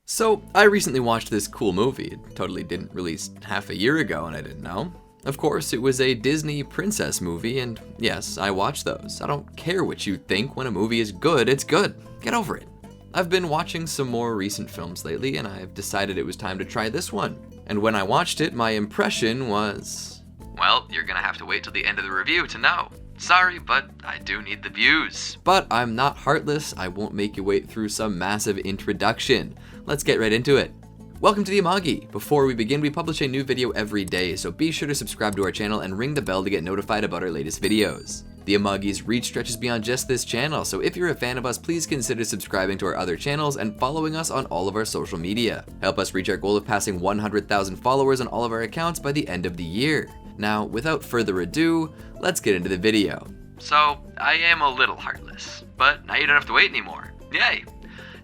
So, I recently watched this cool movie. It totally didn't release half a year ago and I didn't know. Of course, it was a Disney princess movie, and yes, I watch those. I don't care what you think. When a movie is good, it's good. Get over it. I've been watching some more recent films lately, and I've decided it was time to try this one. And when I watched it, my impression was... well, you're gonna have to wait till the end of the review to know. Sorry, but I do need the views. But I'm not heartless. I won't make you wait through some massive introduction. Let's get right into it. Welcome to the Amagi. Before we begin, we publish a new video every day, so be sure to subscribe to our channel and ring the bell to get notified about our latest videos. The Amagi's reach stretches beyond just this channel, so if you're a fan of us, please consider subscribing to our other channels and following us on all of our social media. Help us reach our goal of passing 100,000 followers on all of our accounts by the end of the year. Now, without further ado, let's get into the video. So, I am a little heartless, but now you don't have to wait anymore. Yay!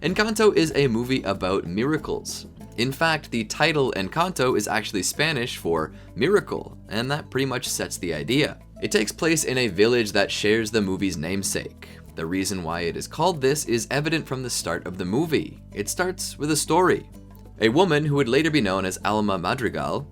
Encanto is a movie about miracles. In fact, the title Encanto is actually Spanish for miracle, and that pretty much sets the idea. It takes place in a village that shares the movie's namesake. The reason why it is called this is evident from the start of the movie. It starts with a story. A woman who would later be known as Alma Madrigal.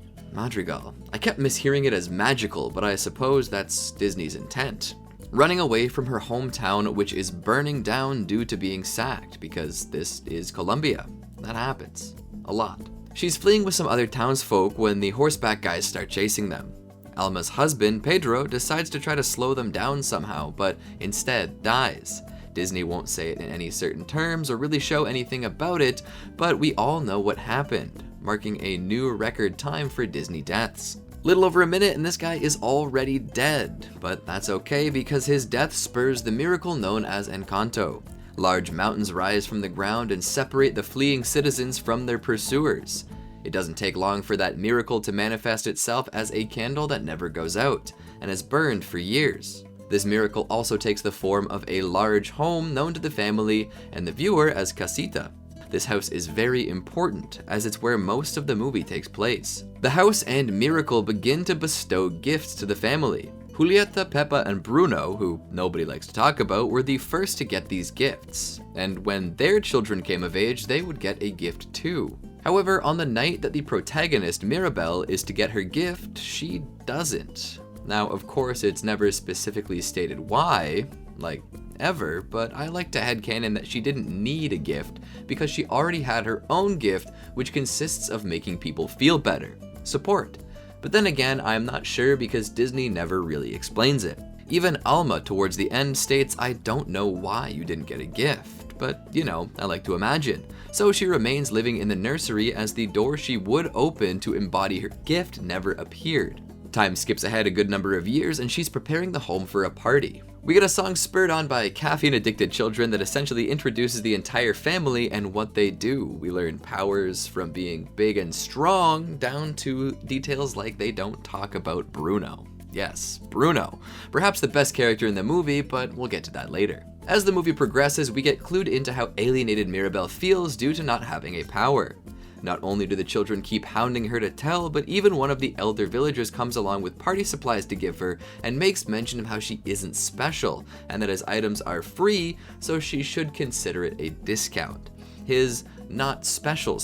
I kept mishearing it as magical, but I suppose that's Disney's intent. Running away from her hometown, which is burning down due to being sacked, because this is Colombia. That happens. A lot. She's fleeing with some other townsfolk when the horseback guys start chasing them. Alma's husband, Pedro, decides to try to slow them down somehow, but instead dies. Disney won't say it in any certain terms or really show anything about it, but we all know what happened, marking a new record time for Disney deaths. Little over a minute and this guy is already dead, but that's okay because his death spurs the miracle known as Encanto. Large mountains rise from the ground and separate the fleeing citizens from their pursuers. It doesn't take long for that miracle to manifest itself as a candle that never goes out, and has burned for years. This miracle also takes the form of a large home known to the family and the viewer as Casita. This house is very important, as it's where most of the movie takes place. The house and miracle begin to bestow gifts to the family. Julieta, Peppa, and Bruno, who nobody likes to talk about, were the first to get these gifts. And when their children came of age, they would get a gift too. However, on the night that the protagonist, Mirabel, is to get her gift, she doesn't. Now, of course, it's never specifically stated why, like ever, but I like to headcanon that she didn't need a gift because she already had her own gift, which consists of making people feel better. Support. But then again, I'm not sure because Disney never really explains it. Even Alma towards the end states, I don't know why you didn't get a gift, but you know, I like to imagine. So she remains living in the nursery as the door she would open to embody her gift never appeared. Time skips ahead a good number of years and she's preparing the home for a party. We get a song spurred on by caffeine-addicted children that essentially introduces the entire family and what they do. We learn powers from being big and strong down to details like they don't talk about Bruno. Yes, Bruno. Perhaps the best character in the movie, but we'll get to that later. As the movie progresses, we get clued into how alienated Mirabel feels due to not having a power. Not only do the children keep hounding her to tell, but even one of the elder villagers comes along with party supplies to give her and makes mention of how she isn't special, and that his items are free, so she should consider it a discount. His not special.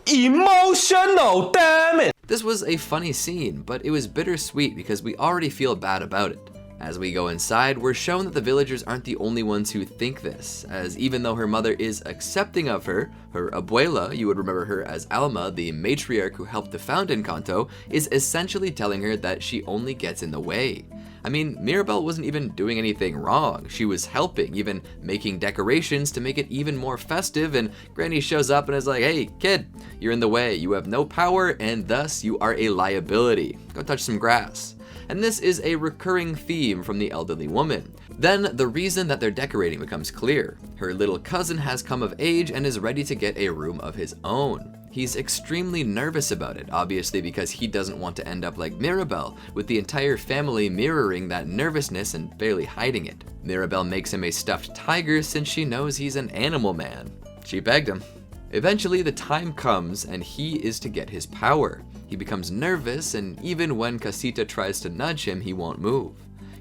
Emotional, damn it! This was a funny scene, but it was bittersweet because we already feel bad about it. As we go inside, we're shown that the villagers aren't the only ones who think this, as even though her mother is accepting of her abuela, you would remember her as Alma, the matriarch who helped to found Encanto, is essentially telling her that she only gets in the way. I mean, Mirabel wasn't even doing anything wrong. She was helping, even making decorations to make it even more festive, and Granny shows up and is like, hey, kid, you're in the way, you have no power, and thus you are a liability. Go touch some grass. And this is a recurring theme from the elderly woman. Then the reason that they're decorating becomes clear. Her little cousin has come of age and is ready to get a room of his own. He's extremely nervous about it, obviously because he doesn't want to end up like Mirabel, with the entire family mirroring that nervousness and barely hiding it. Mirabel makes him a stuffed tiger since she knows he's an animal man. She begged him. Eventually the time comes and he is to get his power. He becomes nervous, and even when Casita tries to nudge him, he won't move.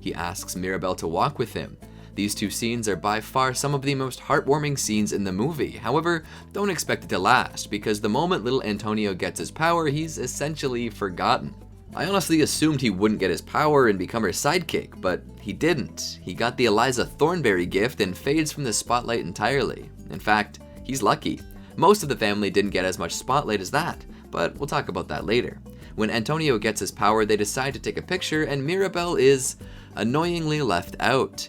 He asks Mirabel to walk with him. These two scenes are by far some of the most heartwarming scenes in the movie. However, don't expect it to last, because the moment little Antonio gets his power, he's essentially forgotten. I honestly assumed he wouldn't get his power and become her sidekick, but he didn't. He got the Eliza Thornberry gift and fades from the spotlight entirely. In fact, he's lucky. Most of the family didn't get as much spotlight as that, but we'll talk about that later. When Antonio gets his power, they decide to take a picture, and Mirabel is annoyingly left out.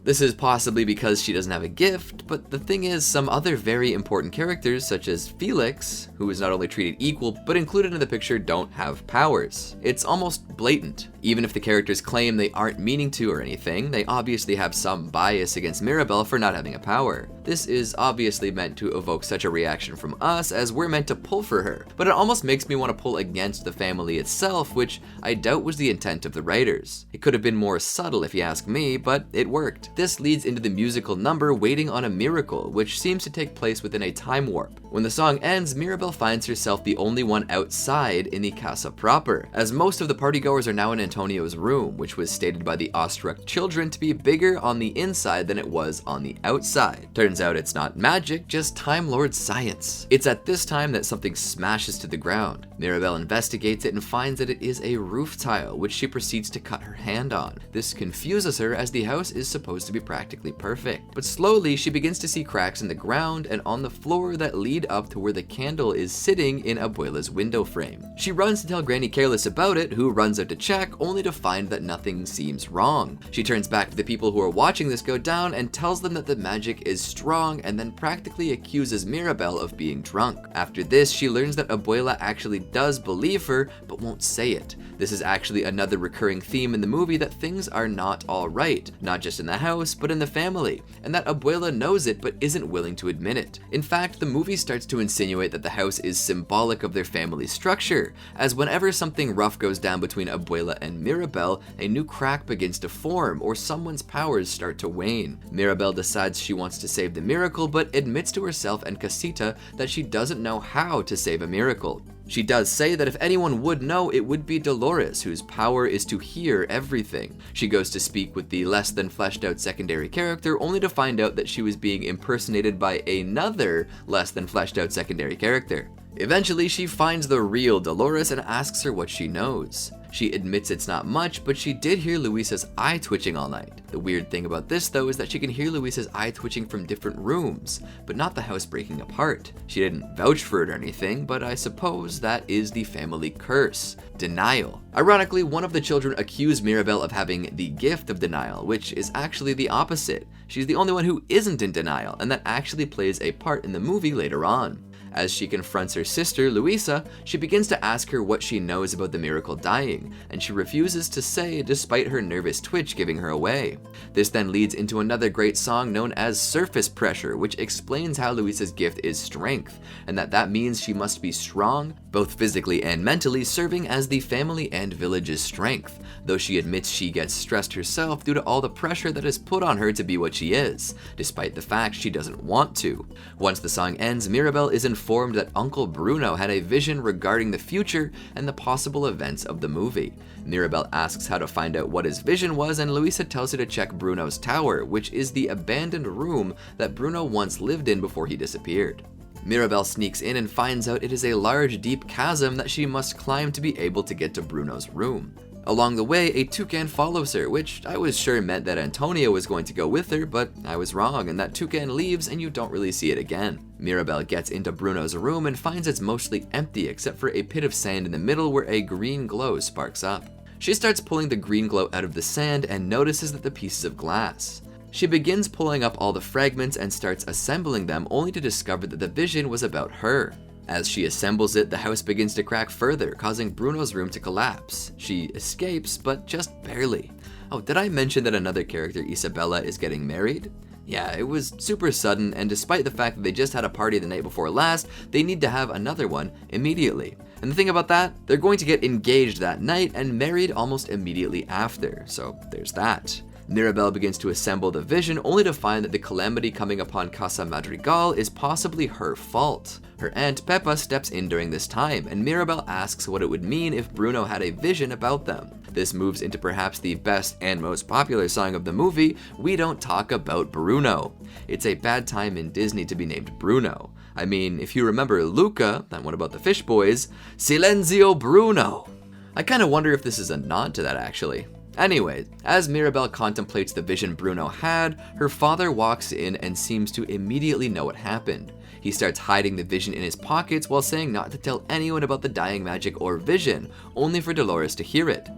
This is possibly because she doesn't have a gift, but the thing is, some other very important characters, such as Felix, who is not only treated equal but included in the picture, don't have powers. It's almost blatant. Even if the characters claim they aren't meaning to or anything, they obviously have some bias against Mirabel for not having a power. This is obviously meant to evoke such a reaction from us, as we're meant to pull for her, but it almost makes me want to pull against the family itself, which I doubt was the intent of the writers. It could have been more subtle if you ask me, but it worked. This leads into the musical number Waiting on a Miracle, which seems to take place within a time warp. When the song ends, Mirabel finds herself the only one outside in the casa proper, as most of the partygoers are now in Antonio's room, which was stated by the awestruck children to be bigger on the inside than it was on the outside. Turns out it's not magic, just Time Lord science. It's at this time that something smashes to the ground. Mirabel investigates it and finds that it is a roof tile, which she proceeds to cut her hand on. This confuses her, as the house is supposed to be practically perfect. But slowly she begins to see cracks in the ground and on the floor that lead up to where the candle is sitting in Abuela's window frame. She runs to tell Granny Careless about it, who runs out to check, only to find that nothing seems wrong. She turns back to the people who are watching this go down and tells them that the magic is strong, and then practically accuses Mirabel of being drunk. After this, she learns that Abuela actually does believe her, but won't say it. This is actually another recurring theme in the movie, that things are not all right, not just in the house, but in the family, and that Abuela knows it but isn't willing to admit it. In fact, the movie starts to insinuate that the house is symbolic of their family structure, as whenever something rough goes down between Abuela and Mirabel, a new crack begins to form, or someone's powers start to wane. Mirabel decides she wants to save the miracle, but admits to herself and Casita that she doesn't know how to save a miracle. She does say that if anyone would know, it would be Dolores, whose power is to hear everything. She goes to speak with the less than fleshed out secondary character, only to find out that she was being impersonated by another less than fleshed out secondary character. Eventually, she finds the real Dolores and asks her what she knows. She admits it's not much, but she did hear Luisa's eye twitching all night. The weird thing about this, though, is that she can hear Luisa's eye twitching from different rooms, but not the house breaking apart. She didn't vouch for it or anything, but I suppose that is the family curse. Denial. Ironically, one of the children accused Mirabel of having the gift of denial, which is actually the opposite. She's the only one who isn't in denial, and that actually plays a part in the movie later on. As she confronts her sister, Luisa, she begins to ask her what she knows about the miracle dying, and she refuses to say despite her nervous twitch giving her away. This then leads into another great song known as Surface Pressure, which explains how Luisa's gift is strength, and that means she must be strong, both physically and mentally, serving as the family and village's strength, though she admits she gets stressed herself due to all the pressure that is put on her to be what she is, despite the fact she doesn't want to. Once the song ends, Mirabel is informed that Uncle Bruno had a vision regarding the future and the possible events of the movie. Mirabel asks how to find out what his vision was, and Luisa tells her to check Bruno's tower, which is the abandoned room that Bruno once lived in before he disappeared. Mirabel sneaks in and finds out it is a large, deep chasm that she must climb to be able to get to Bruno's room. Along the way, a toucan follows her, which I was sure meant that Antonio was going to go with her, but I was wrong, and that toucan leaves and you don't really see it again. Mirabel gets into Bruno's room and finds it's mostly empty except for a pit of sand in the middle where a green glow sparks up. She starts pulling the green glow out of the sand and notices that the pieces of glass. She begins pulling up all the fragments and starts assembling them, only to discover that the vision was about her. As she assembles it, the house begins to crack further, causing Bruno's room to collapse. She escapes, but just barely. Oh, did I mention that another character, Isabella, is getting married? Yeah, it was super sudden, and despite the fact that they just had a party the night before last, they need to have another one immediately. And the thing about that, they're going to get engaged that night and married almost immediately after, so there's that. Mirabel begins to assemble the vision only to find that the calamity coming upon Casa Madrigal is possibly her fault. Her aunt Pepa steps in during this time, and Mirabel asks what it would mean if Bruno had a vision about them. This moves into perhaps the best and most popular song of the movie, We Don't Talk About Bruno. It's a bad time in Disney to be named Bruno. I mean, if you remember Luca, that one about the fish boys, Silenzio Bruno. I kinda wonder if this is a nod to that actually. Anyway, as Mirabel contemplates the vision Bruno had, her father walks in and seems to immediately know what happened. He starts hiding the vision in his pockets while saying not to tell anyone about the dying magic or vision, only for Dolores to hear it.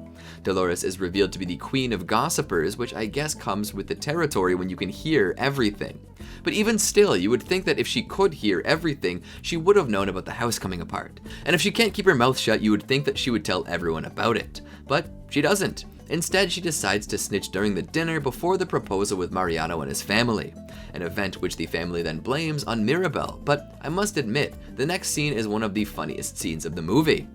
Dolores is revealed to be the queen of gossipers, which I guess comes with the territory when you can hear everything. But even still, you would think that if she could hear everything, she would have known about the house coming apart. And if she can't keep her mouth shut, you would think that she would tell everyone about it. But she doesn't. Instead, she decides to snitch during the dinner before the proposal with Mariano and his family, an event which the family then blames on Mirabel. But I must admit, the next scene is one of the funniest scenes of the movie.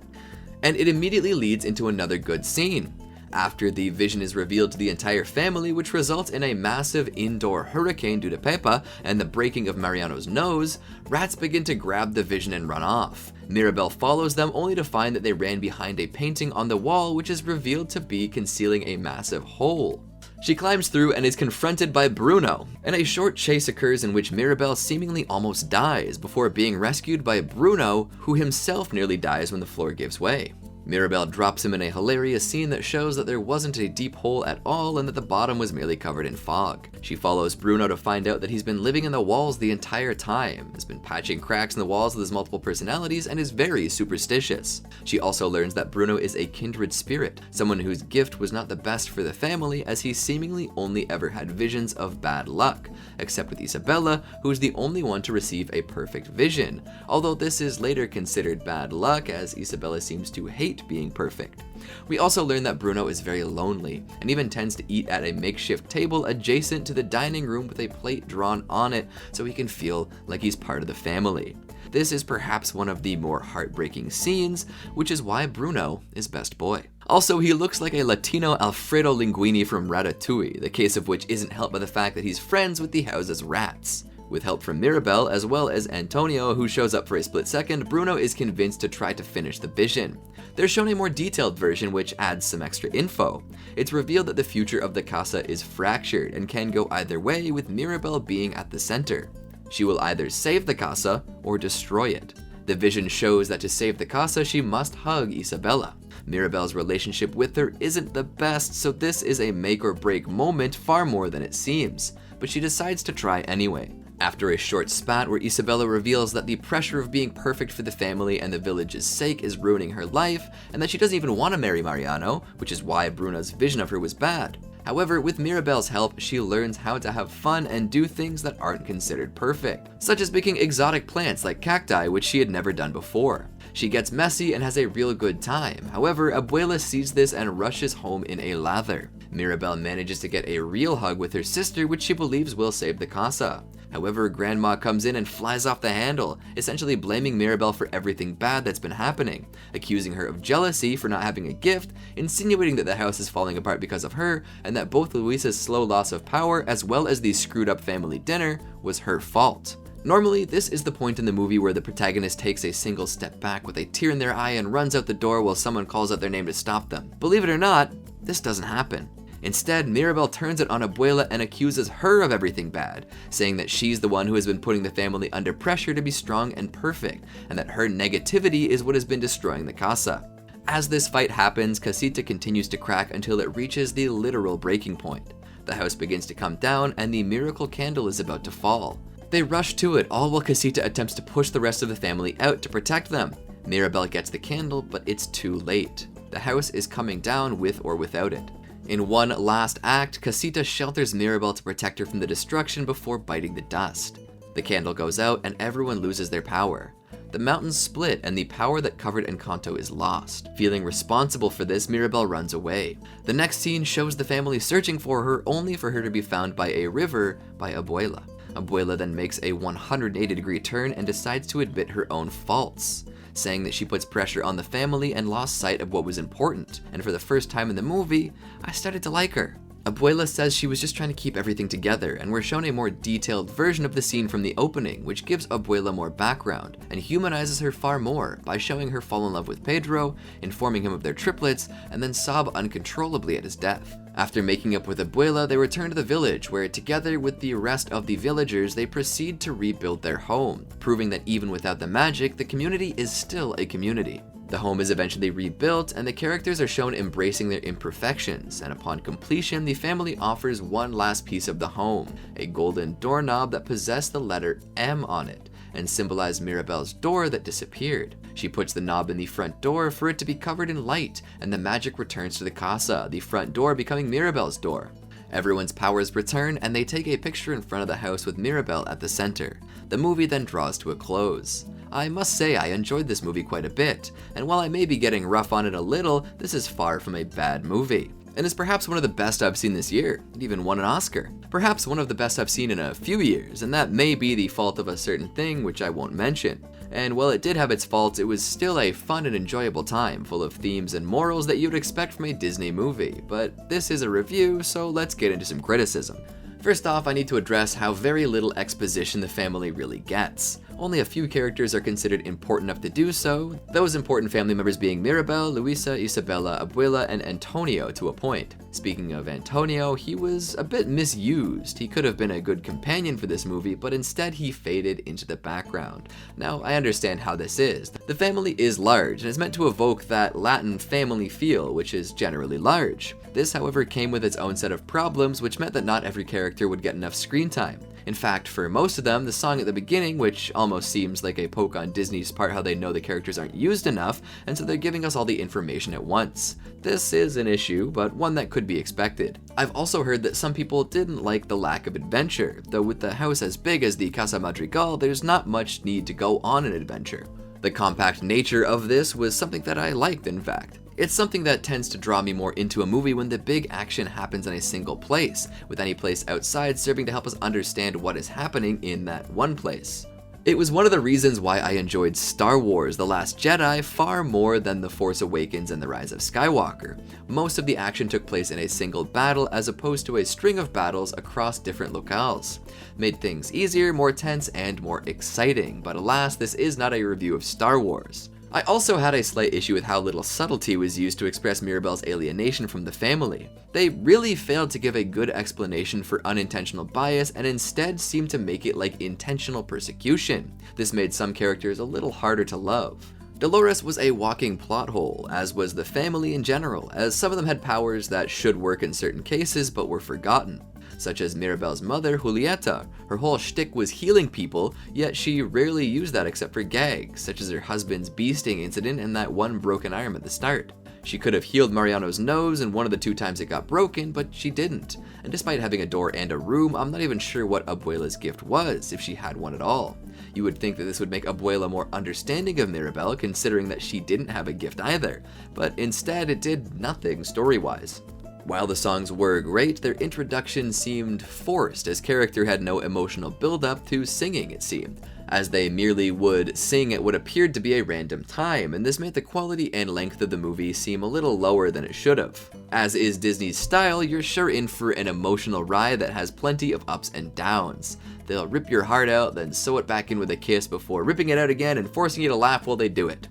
And it immediately leads into another good scene. After the vision is revealed to the entire family, which results in a massive indoor hurricane due to Pepa and the breaking of Mariano's nose, rats begin to grab the vision and run off. Mirabel follows them only to find that they ran behind a painting on the wall, which is revealed to be concealing a massive hole. She climbs through and is confronted by Bruno, and a short chase occurs in which Mirabel seemingly almost dies before being rescued by Bruno, who himself nearly dies when the floor gives way. Mirabel drops him in a hilarious scene that shows that there wasn't a deep hole at all and that the bottom was merely covered in fog. She follows Bruno to find out that he's been living in the walls the entire time, has been patching cracks in the walls with his multiple personalities, and is very superstitious. She also learns that Bruno is a kindred spirit, someone whose gift was not the best for the family, as he seemingly only ever had visions of bad luck, except with Isabella, who's the only one to receive a perfect vision, although this is later considered bad luck as Isabella seems to hate being perfect. We also learn that Bruno is very lonely and even tends to eat at a makeshift table adjacent to the dining room with a plate drawn on it so he can feel like he's part of the family. This is perhaps one of the more heartbreaking scenes, which is why Bruno is best boy. Also, he looks like a Latino Alfredo Linguini from Ratatouille, the case of which isn't helped by the fact that he's friends with the house's rats. With help from Mirabel, as well as Antonio, who shows up for a split second, Bruno is convinced to try to finish the vision. They're shown a more detailed version which adds some extra info. It's revealed that the future of the casa is fractured and can go either way, with Mirabel being at the center. She will either save the casa or destroy it. The vision shows that to save the casa, she must hug Isabella. Mirabel's relationship with her isn't the best, so this is a make or break moment far more than it seems, but she decides to try anyway. After a short spat where Isabella reveals that the pressure of being perfect for the family and the village's sake is ruining her life, and that she doesn't even want to marry Mariano, which is why Bruno's vision of her was bad. However, with Mirabel's help, she learns how to have fun and do things that aren't considered perfect, such as picking exotic plants like cacti, which she had never done before. She gets messy and has a real good time. However, Abuela sees this and rushes home in a lather. Mirabel manages to get a real hug with her sister, which she believes will save the casa. However, Grandma comes in and flies off the handle, essentially blaming Mirabel for everything bad that's been happening, accusing her of jealousy for not having a gift, insinuating that the house is falling apart because of her, and that both Luisa's slow loss of power as well as the screwed up family dinner was her fault. Normally, this is the point in the movie where the protagonist takes a single step back with a tear in their eye and runs out the door while someone calls out their name to stop them. Believe it or not, this doesn't happen. Instead, Mirabel turns it on Abuela and accuses her of everything bad, saying that she's the one who has been putting the family under pressure to be strong and perfect, and that her negativity is what has been destroying the casa. As this fight happens, Casita continues to crack until it reaches the literal breaking point. The house begins to come down and the miracle candle is about to fall. They rush to it, all while Casita attempts to push the rest of the family out to protect them. Mirabel gets the candle, but it's too late. The house is coming down with or without it. In one last act, Casita shelters Mirabel to protect her from the destruction before biting the dust. The candle goes out and everyone loses their power. The mountains split and the power that covered Encanto is lost. Feeling responsible for this, Mirabel runs away. The next scene shows the family searching for her, only for her to be found by a river by Abuela. Abuela then makes a 180-degree turn and decides to admit her own faults, saying that she puts pressure on the family and lost sight of what was important, and for the first time in the movie, I started to like her. Abuela says she was just trying to keep everything together, and we're shown a more detailed version of the scene from the opening, which gives Abuela more background, and humanizes her far more by showing her fall in love with Pedro, informing him of their triplets, and then sob uncontrollably at his death. After making up with Abuela, they return to the village, where together with the rest of the villagers, they proceed to rebuild their home, proving that even without the magic, the community is still a community. The home is eventually rebuilt, and the characters are shown embracing their imperfections, and upon completion, the family offers one last piece of the home, a golden doorknob that possessed the letter M on it, and symbolized Mirabel's door that disappeared. She puts the knob in the front door for it to be covered in light, and the magic returns to the casa, the front door becoming Mirabel's door. Everyone's powers return, and they take a picture in front of the house with Mirabel at the center. The movie then draws to a close. I must say I enjoyed this movie quite a bit, and while I may be getting rough on it a little, this is far from a bad movie. And is perhaps one of the best I've seen this year. It even won an Oscar. Perhaps one of the best I've seen in a few years, and that may be the fault of a certain thing which I won't mention. And while it did have its faults, it was still a fun and enjoyable time, full of themes and morals that you'd expect from a Disney movie. But this is a review, so let's get into some criticism. First off, I need to address how very little exposition the family really gets. Only a few characters are considered important enough to do so, those important family members being Mirabel, Luisa, Isabela, Abuela, and Antonio to a point. Speaking of Antonio, he was a bit misused. He could have been a good companion for this movie, but instead he faded into the background. Now, I understand how this is. The family is large and is meant to evoke that Latin family feel, which is generally large. This, however, came with its own set of problems, which meant that not every character would get enough screen time. In fact, for most of them, the song at the beginning, which almost seems like a poke on Disney's part how they know the characters aren't used enough, and so they're giving us all the information at once. This is an issue, but one that could be expected. I've also heard that some people didn't like the lack of adventure, though with the house as big as the Casa Madrigal, there's not much need to go on an adventure. The compact nature of this was something that I liked, in fact. It's something that tends to draw me more into a movie when the big action happens in a single place, with any place outside serving to help us understand what is happening in that one place. It was one of the reasons why I enjoyed Star Wars: The Last Jedi far more than The Force Awakens and The Rise of Skywalker. Most of the action took place in a single battle as opposed to a string of battles across different locales. Made things easier, more tense, and more exciting, but alas, this is not a review of Star Wars. I also had a slight issue with how little subtlety was used to express Mirabel's alienation from the family. They really failed to give a good explanation for unintentional bias and instead seemed to make it like intentional persecution. This made some characters a little harder to love. Dolores was a walking plot hole, as was the family in general, as some of them had powers that should work in certain cases but were forgotten. Such as Mirabel's mother, Julieta. Her whole shtick was healing people, yet she rarely used that except for gags, such as her husband's bee sting incident and that one broken arm at the start. She could have healed Mariano's nose in one of the 2 times it got broken, but she didn't. And despite having a door and a room, I'm not even sure what Abuela's gift was, if she had one at all. You would think that this would make Abuela more understanding of Mirabel, considering that she didn't have a gift either, but instead it did nothing story-wise. While the songs were great, their introduction seemed forced, as character had no emotional build-up to singing, it seemed, as they merely would sing at what appeared to be a random time, and this made the quality and length of the movie seem a little lower than it should have. As is Disney's style, you're sure in for an emotional ride that has plenty of ups and downs. They'll rip your heart out, then sew it back in with a kiss before ripping it out again and forcing you to laugh while they do it.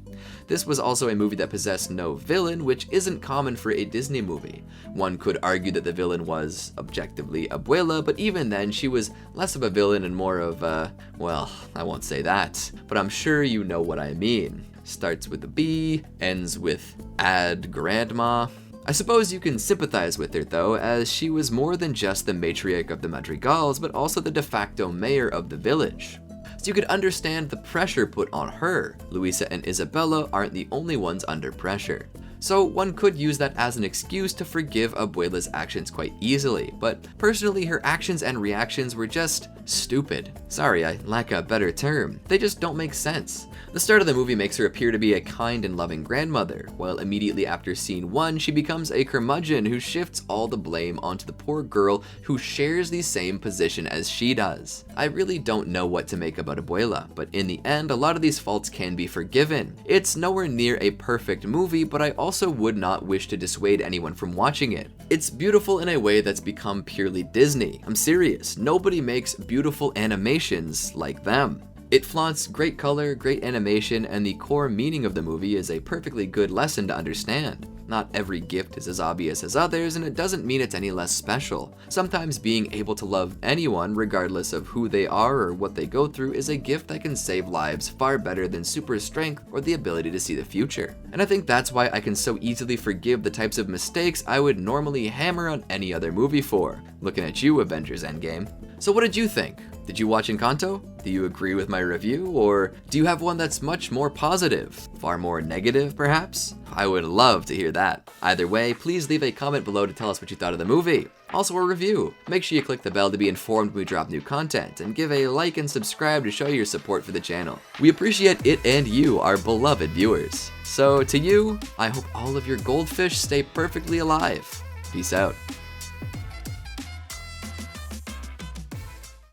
This was also a movie that possessed no villain, which isn't common for a Disney movie. One could argue that the villain was, objectively, Abuela, but even then, she was less of a villain and more of a, well, I won't say that, but I'm sure you know what I mean. Starts with a B, ends with "ad grandma." I suppose you can sympathize with her though, as she was more than just the matriarch of the Madrigals, but also the de facto mayor of the village. So you could understand the pressure put on her. Luisa and Isabela aren't the only ones under pressure. So one could use that as an excuse to forgive Abuela's actions quite easily, but personally her actions and reactions were just stupid. Sorry, I lack a better term. They just don't make sense. The start of the movie makes her appear to be a kind and loving grandmother, while immediately after scene 1 she becomes a curmudgeon who shifts all the blame onto the poor girl who shares the same position as she does. I really don't know what to make about Abuela, but in the end a lot of these faults can be forgiven. It's nowhere near a perfect movie, but I also also would not wish to dissuade anyone from watching it. It's beautiful in a way that's become purely Disney. I'm serious, nobody makes beautiful animations like them. It flaunts great color, great animation, and the core meaning of the movie is a perfectly good lesson to understand. Not every gift is as obvious as others, and it doesn't mean it's any less special. Sometimes being able to love anyone, regardless of who they are or what they go through, is a gift that can save lives far better than super strength or the ability to see the future. And I think that's why I can so easily forgive the types of mistakes I would normally hammer on any other movie for. Looking at you, Avengers Endgame. So what did you think? Did you watch Encanto? Do you agree with my review? Or do you have one that's much more positive? Far more negative, perhaps? I would love to hear that. Either way, please leave a comment below to tell us what you thought of the movie. Also a review. Make sure you click the bell to be informed when we drop new content, and give a like and subscribe to show your support for the channel. We appreciate it and you, our beloved viewers. So to you, I hope all of your goldfish stay perfectly alive. Peace out.